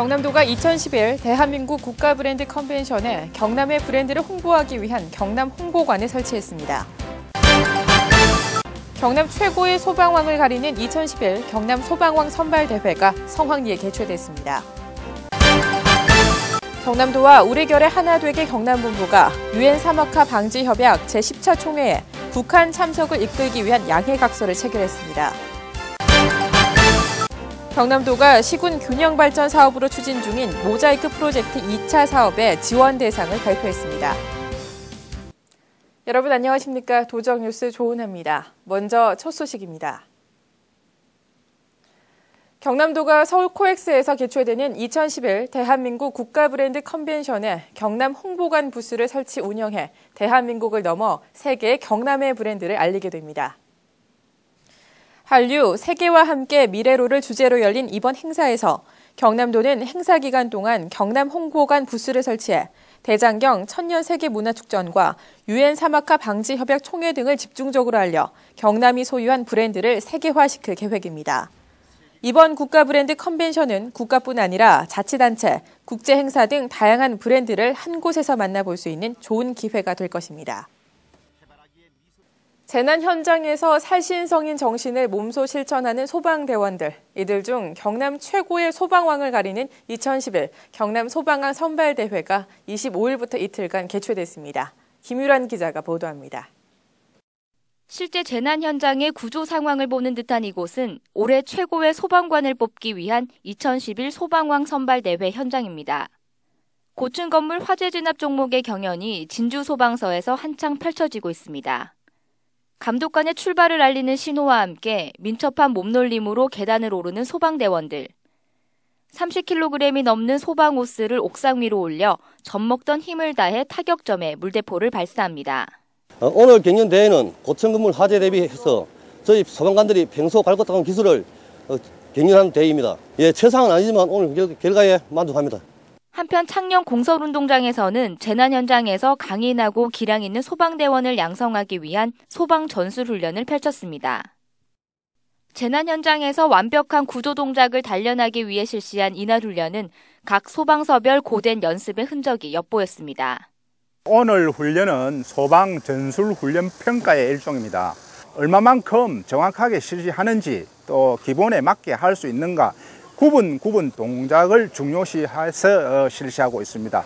경남도가 2011 대한민국 국가 브랜드 컨벤션에 경남의 브랜드를 홍보하기 위한 경남 홍보관을 설치했습니다. 경남 최고의 소방왕을 가리는 2011 경남 소방왕 선발대회가 성황리에 개최됐습니다. 경남도와 우리 결의 하나 되게 경남본부가 유엔 사막화 방지 협약 제10차 총회에 북한 참석을 이끌기 위한 양해각서를 체결했습니다. 경남도가 시군 균형 발전 사업으로 추진 중인 모자이크 프로젝트 2차 사업의 지원 대상을 발표했습니다. 여러분 안녕하십니까? 도정뉴스 조은하입니다. 먼저 첫 소식입니다. 경남도가 서울 코엑스에서 개최되는 2011 대한민국 국가 브랜드 컨벤션에 경남 홍보관 부스를 설치 운영해 대한민국을 넘어 세계의 경남의 브랜드를 알리게 됩니다. 한류, 세계와 함께 미래로를 주제로 열린 이번 행사에서 경남도는 행사 기간 동안 경남 홍보관 부스를 설치해 대장경 천년세계문화축전과 유엔 사막화 방지 협약 총회 등을 집중적으로 알려 경남이 소유한 브랜드를 세계화시킬 계획입니다. 이번 국가 브랜드 컨벤션은 국가뿐 아니라 자치단체, 국제행사 등 다양한 브랜드를 한 곳에서 만나볼 수 있는 좋은 기회가 될 것입니다. 재난 현장에서 살신성인 정신을 몸소 실천하는 소방대원들, 이들 중 경남 최고의 소방왕을 가리는 2011 경남 소방왕 선발대회가 25일부터 이틀간 개최됐습니다. 김유란 기자가 보도합니다. 실제 재난 현장의 구조 상황을 보는 듯한 이곳은 올해 최고의 소방관을 뽑기 위한 2011 소방왕 선발대회 현장입니다. 고층 건물 화재 진압 종목의 경연이 진주소방서에서 한창 펼쳐지고 있습니다. 감독관의 출발을 알리는 신호와 함께 민첩한 몸놀림으로 계단을 오르는 소방대원들. 30kg이 넘는 소방호스를 옥상 위로 올려 젖먹던 힘을 다해 타격점에 물대포를 발사합니다. 오늘 경연대회는 고층 건물 화재 대비해서 저희 소방관들이 평소 갈고 닦은 기술을 경연하는 대회입니다. 최상은 아니지만 오늘 결과에 만족합니다. 한편 창녕 공설운동장에서는 재난 현장에서 강인하고 기량 있는 소방대원을 양성하기 위한 소방 전술 훈련을 펼쳤습니다. 재난 현장에서 완벽한 구조 동작을 단련하기 위해 실시한 이날 훈련은 각 소방서별 고된 연습의 흔적이 엿보였습니다. 오늘 훈련은 소방 전술 훈련 평가의 일종입니다. 얼마만큼 정확하게 실시하는지 또 기본에 맞게 할 수 있는가 구분 동작을 중요시해서 실시하고 있습니다.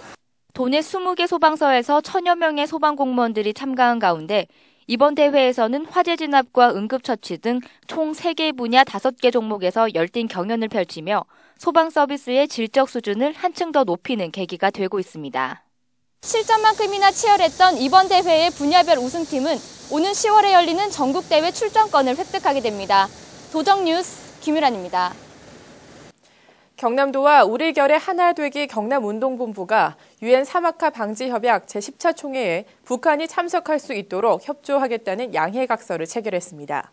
도내 20개 소방서에서 1000여 명의 소방공무원들이 참가한 가운데 이번 대회에서는 화재 진압과 응급처치 등 총 3개 분야 5개 종목에서 열띤 경연을 펼치며 소방 서비스의 질적 수준을 한층 더 높이는 계기가 되고 있습니다. 실전만큼이나 치열했던 이번 대회의 분야별 우승팀은 오는 10월에 열리는 전국대회 출전권을 획득하게 됩니다. 도정뉴스 김유란입니다. 경남도와 우리 결의 하나 되기 경남운동본부가 유엔 사막화 방지 협약 제10차 총회에 북한이 참석할 수 있도록 협조하겠다는 양해각서를 체결했습니다.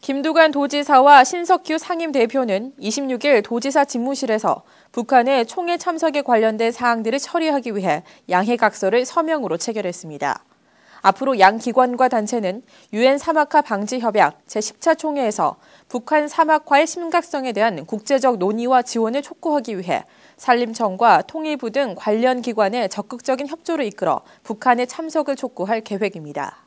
김두관 도지사와 신석규 상임대표는 26일 도지사 집무실에서 북한의 총회 참석에 관련된 사항들을 처리하기 위해 양해각서를 서명으로 체결했습니다. 앞으로 양 기관과 단체는 유엔 사막화 방지 협약 제10차 총회에서 북한 사막화의 심각성에 대한 국제적 논의와 지원을 촉구하기 위해 산림청과 통일부 등 관련 기관의 적극적인 협조를 이끌어 북한의 참석을 촉구할 계획입니다.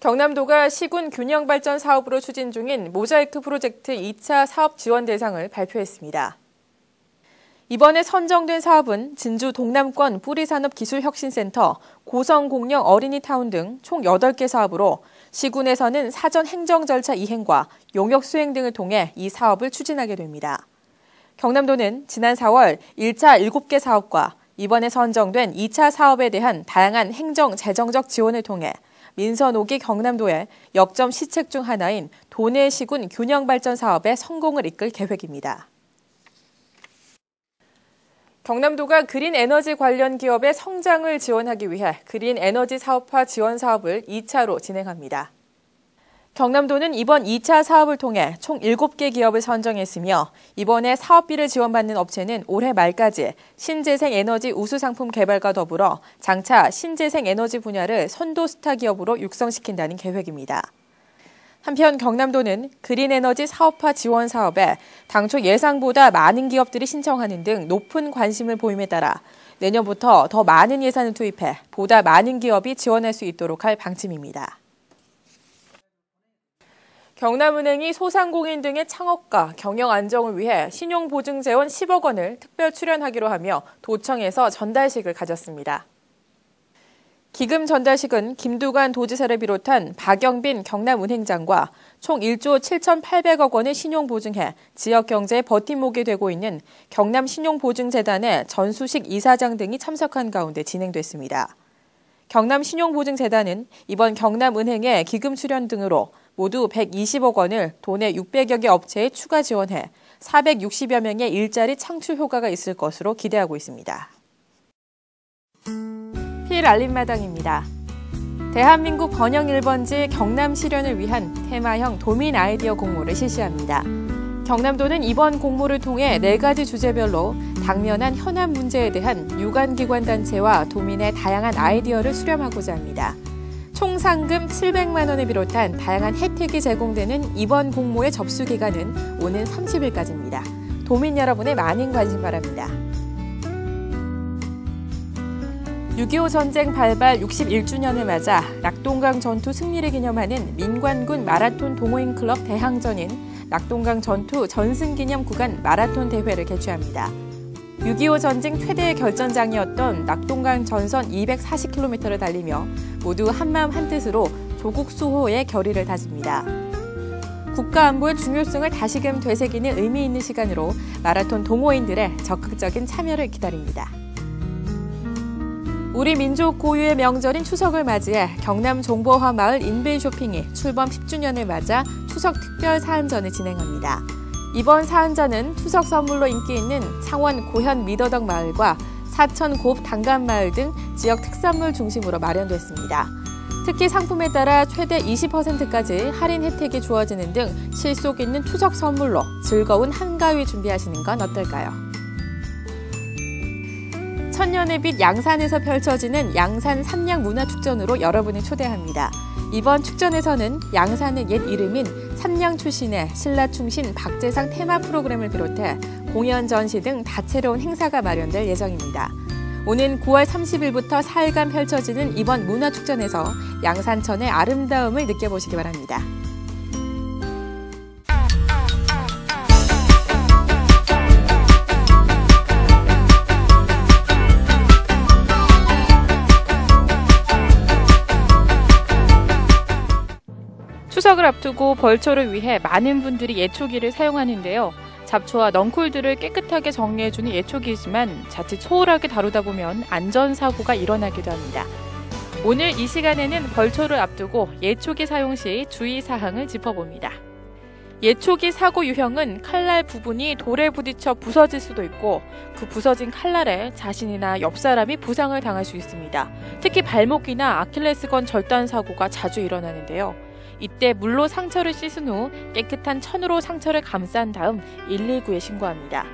경남도가 시군 균형 발전 사업으로 추진 중인 모자이크 프로젝트 2차 사업 지원 대상을 발표했습니다. 이번에 선정된 사업은 진주 동남권 뿌리산업기술혁신센터, 고성공영 어린이타운 등 총 8개 사업으로 시군에서는 사전 행정 절차 이행과 용역 수행 등을 통해 이 사업을 추진하게 됩니다. 경남도는 지난 4월 1차 7개 사업과 이번에 선정된 2차 사업에 대한 다양한 행정, 재정적 지원을 통해 민선 5기 경남도의 역점 시책 중 하나인 도내 시군 균형 발전 사업의 성공을 이끌 계획입니다. 경남도가 그린 에너지 관련 기업의 성장을 지원하기 위해 그린 에너지 사업화 지원 사업을 2차로 진행합니다. 경남도는 이번 2차 사업을 통해 총 7개 기업을 선정했으며 이번에 사업비를 지원받는 업체는 올해 말까지 신재생 에너지 우수 상품 개발과 더불어 장차 신재생 에너지 분야를 선도 스타 기업으로 육성시킨다는 계획입니다. 한편 경남도는 그린에너지 사업화 지원 사업에 당초 예상보다 많은 기업들이 신청하는 등 높은 관심을 보임에 따라 내년부터 더 많은 예산을 투입해 보다 많은 기업이 지원할 수 있도록 할 방침입니다. 경남은행이 소상공인 등의 창업과 경영 안정을 위해 신용보증재원 10억 원을 특별 출연하기로 하며 도청에서 전달식을 가졌습니다. 기금 전달식은 김두관 도지사를 비롯한 박영빈 경남은행장과 총 1조 7,800억 원을 신용보증해 지역 경제의 버팀목이 되고 있는 경남신용보증재단의 전수식 이사장 등이 참석한 가운데 진행됐습니다. 경남신용보증재단은 이번 경남은행의 기금 출연 등으로 모두 120억 원을 도내 600여 개 업체에 추가 지원해 460여 명의 일자리 창출 효과가 있을 것으로 기대하고 있습니다. 필 알림마당입니다. 대한민국 번영 1번지 경남 실현을 위한 테마형 도민 아이디어 공모를 실시합니다. 경남도는 이번 공모를 통해 4가지 주제별로 당면한 현안 문제에 대한 유관기관 단체와 도민의 다양한 아이디어를 수렴하고자 합니다. 총 상금 700만 원을 비롯한 다양한 혜택이 제공되는 이번 공모의 접수 기간은 오는 30일까지입니다. 도민 여러분의 많은 관심 바랍니다. 6.25 전쟁 발발 61주년을 맞아 낙동강 전투 승리를 기념하는 민관군 마라톤 동호인 클럽 대항전인 낙동강 전투 전승기념 구간 마라톤 대회를 개최합니다. 6.25 전쟁 최대의 결전장이었던 낙동강 전선 240km를 달리며 모두 한마음 한뜻으로 조국 수호의 결의를 다집니다. 국가안보의 중요성을 다시금 되새기는 의미 있는 시간으로 마라톤 동호인들의 적극적인 참여를 기다립니다. 우리 민족 고유의 명절인 추석을 맞이해 경남 종보화 마을 인베이 쇼핑이 출범 10주년을 맞아 추석 특별 사은전을 진행합니다. 이번 사은전은 추석 선물로 인기 있는 창원 고현 미더덕 마을과 사천 곱 단감 마을 등 지역 특산물 중심으로 마련됐습니다. 특히 상품에 따라 최대 20%까지 할인 혜택이 주어지는 등 실속 있는 추석 선물로 즐거운 한가위 준비하시는 건 어떨까요? 천년의 빛 양산에서 펼쳐지는 양산 삼양문화축전으로 여러분을 초대합니다. 이번 축전에서는 양산의 옛 이름인 삼양 출신의 신라충신 박재상 테마 프로그램을 비롯해 공연 전시 등 다채로운 행사가 마련될 예정입니다. 오는 9월 30일부터 4일간 펼쳐지는 이번 문화축전에서 양산천의 아름다움을 느껴보시기 바랍니다. 추석을 앞두고 벌초를 위해 많은 분들이 예초기를 사용하는데요. 잡초와 넝쿨들을 깨끗하게 정리해주는 예초기이지만 자칫 소홀하게 다루다 보면 안전사고가 일어나기도 합니다. 오늘 이 시간에는 벌초를 앞두고 예초기 사용 시 주의사항을 짚어봅니다. 예초기 사고 유형은 칼날 부분이 돌에 부딪혀 부서질 수도 있고 그 부서진 칼날에 자신이나 옆 사람이 부상을 당할 수 있습니다. 특히 발목이나 아킬레스건 절단 사고가 자주 일어나는데요. 이때 물로 상처를 씻은 후 깨끗한 천으로 상처를 감싼 다음 119에 신고합니다.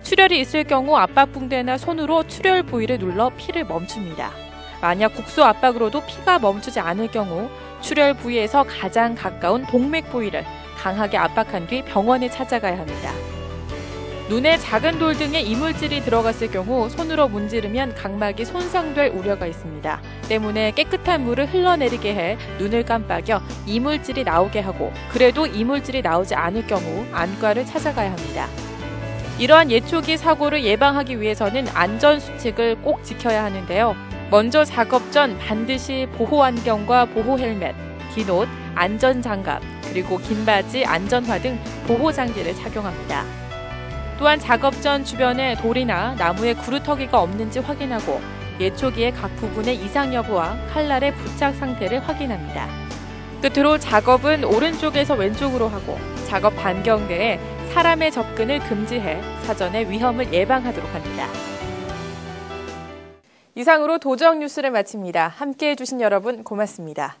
출혈이 있을 경우 압박붕대나 손으로 출혈 부위를 눌러 피를 멈춥니다. 만약 국소 압박으로도 피가 멈추지 않을 경우 출혈 부위에서 가장 가까운 동맥 부위를 강하게 압박한 뒤 병원에 찾아가야 합니다. 눈에 작은 돌 등의 이물질이 들어갔을 경우 손으로 문지르면 각막이 손상될 우려가 있습니다. 때문에 깨끗한 물을 흘러내리게 해 눈을 깜빡여 이물질이 나오게 하고 그래도 이물질이 나오지 않을 경우 안과를 찾아가야 합니다. 이러한 예초기 사고를 예방하기 위해서는 안전수칙을 꼭 지켜야 하는데요. 먼저 작업 전 반드시 보호안경과 보호헬멧, 긴 옷, 안전장갑, 그리고 긴 바지, 안전화 등 보호장비를 착용합니다. 또한 작업 전 주변에 돌이나 나무에 구루터기가 없는지 확인하고 예초기의 각 부분의 이상 여부와 칼날의 부착 상태를 확인합니다. 끝으로 작업은 오른쪽에서 왼쪽으로 하고 작업 반경내에 사람의 접근을 금지해 사전에 위험을 예방하도록 합니다. 이상으로 도정 뉴스를 마칩니다. 함께해 주신 여러분 고맙습니다.